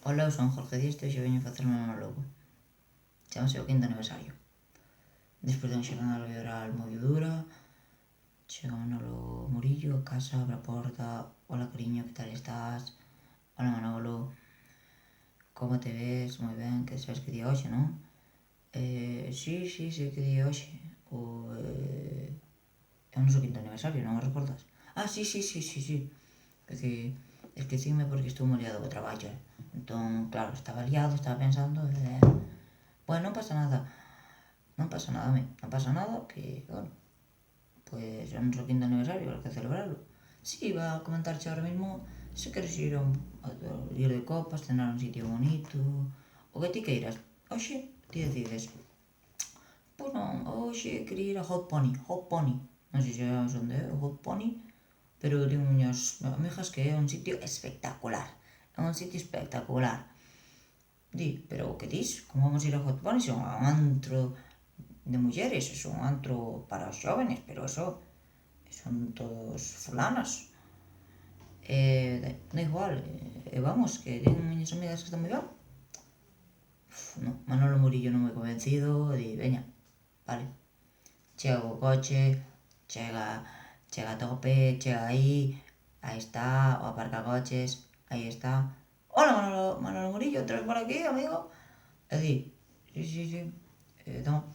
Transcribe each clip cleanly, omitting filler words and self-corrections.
Ola, eu son Jorge Dieste e xe veño facer un monólogo. Chámase o 5º aniversario. Despois de un xornal oral moi dura, chega Manolo Murillo a casa, abre a porta. Ola, cariño, que tal estás? Ola, Manolo, como te ves? Moi ben, que sabes que día hoxe, non? Sí, sei que día hoxe. É o noso 5º aniversario, non o recordas? Sí. Esquecime porque estou moi liado co traballo. Entón, claro, estaba liado, estaba pensando... Bueno, non pasa nada, non pasa nada, que, bueno, pues é o noso 5º aniversario, hai que celebrarlo. Si, iba a comentarche ahora mismo se queres ir de copas, cenar a un sitio bonito, o que ti queiras. Oxe, ti decides. Pois non, oxe quería ir a Hot Pony. Non sei se sabes onde é o Hot Pony, pero digo miñas amigas que é un sitio espectacular. Di, pero o que dis? Como vamos ir a Hot Pony? Son un antro de mulleres, é un antro para os xóvenes, pero eso son todos fulanas. Da igual, vamos, que teño miñas amigas que están moi ben. No, Manolo Murillo non moi convencido, di, veña, vale. Chega o coche, chega a tope, chega aí está, o aparcacoches, aí está. Hola, Manolo Murillo, traes por aquí, amigo? E di, sí. Entón,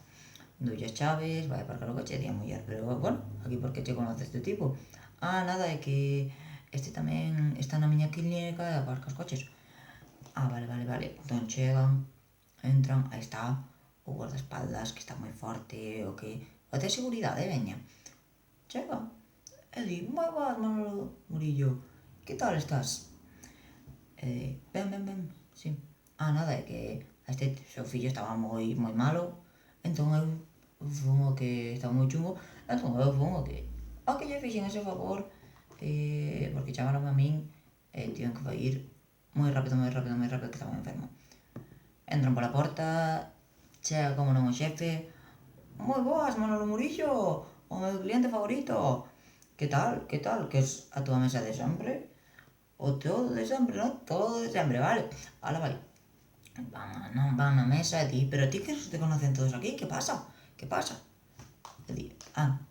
doulle as chaves, vai aparcar o coche, di a muller, pero, bueno, aquí por que che conoce este tipo? Nada, é que este tamén está na miña clínica e aparca os coches. Vale. Entón chegan, entran, aí está o guardaespaldas, que está moi forte, o de seguridade, veña. Chega, e di, moi boas, Manolo Murillo, que tal estás? Ben, sí. Nada, é que este seu fillo estaba moi malo, entón eu fun o que estaba moi chungo, entón eu fun o que lle fixen ese favor, porque chamaron a min e tiven que ir moi rápido, que estaba enfermo. Entran pola porta, chega como non o xefe. Moi boas, Manolo Murillo, o meu cliente favorito. Que tal? Que es a túa mesa de sempre? O todo de sempre, non? Todo de sempre, vale. Vai. Van na mesa e di, pero ti que te conocen todos aquí, que pasa? E di,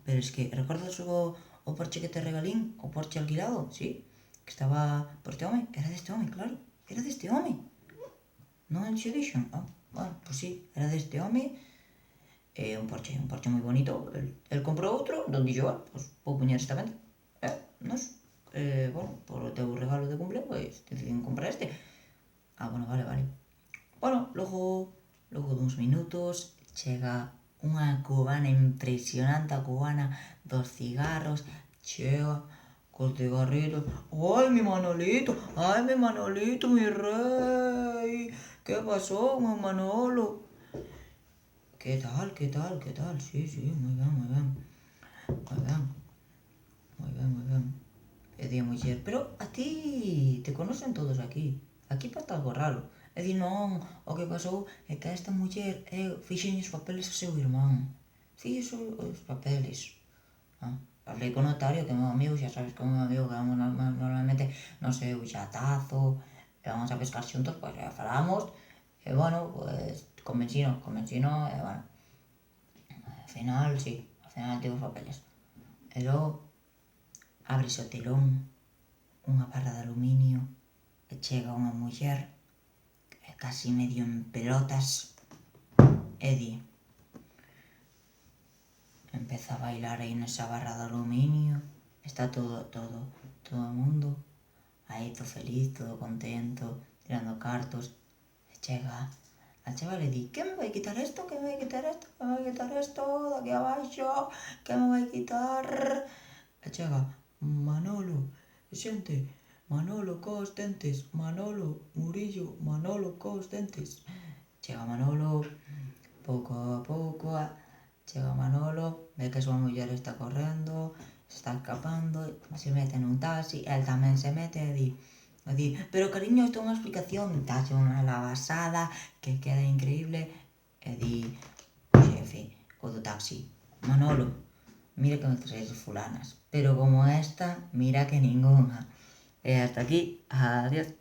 pero es que, recordas o Porsche que te regalín? O Porsche alquilado, sí? Que estaba por este home? Era deste home, claro. Era deste home. Non enche dixen? Bueno, pues sí, era deste home. Un Porsche moi bonito. El comprou outro, entón dixo, pues vou poñer esta venta. Nos, bueno, por o teu regalo de cumple, pues decidín comprar este. Bueno, vale. Bueno, logo duns minutos chega unha cubana impresionante, a cubana dos cigarros, chega cos cigarritos. Ai, mi Manolito, mi rei, que pasou, meu Manolo? Que tal? Sí, moi ben. E di a muller, pero a ti te conocen todos aquí pasa algo raro. E di, non, o que pasou é que a esta muller fixen os papeles a seu irmán. Fixen os papeles. Falei co notario, que é meu amigo, xa sabes que é meu amigo, que vamos normalmente no seu xatazo, e vamos a pescar xuntos, pois xa falamos, e bueno, pues convencino, e bueno, al final tivo os papeles. E logo, ábrese o telón, unha barra de aluminio, e chega unha muller, casi medio en pelotas, e di, empeza a bailar aí nesa barra de aluminio, está todo o mundo aí todo feliz, todo contento, tirando cartos, e chega a chaval e di, que me vai quitar esto de aquí abaixo, que me vai quitar? E chega, Manolo, xente, Manolo cos dentes, Manolo Murillo, Manolo cos dentes. Chega Manolo, pouco a pouco, chega Manolo, ve que a súa muller está correndo, se está escapando, se mete nun taxi, el tamén se mete e di, pero cariño, isto é unha explicación, dálle unha lavasada, que queda increíble, e di, xefe, o do taxi, Manolo, mira que me traes fulanas, pero como esta, mira que ninguna. E hasta aquí, adiós.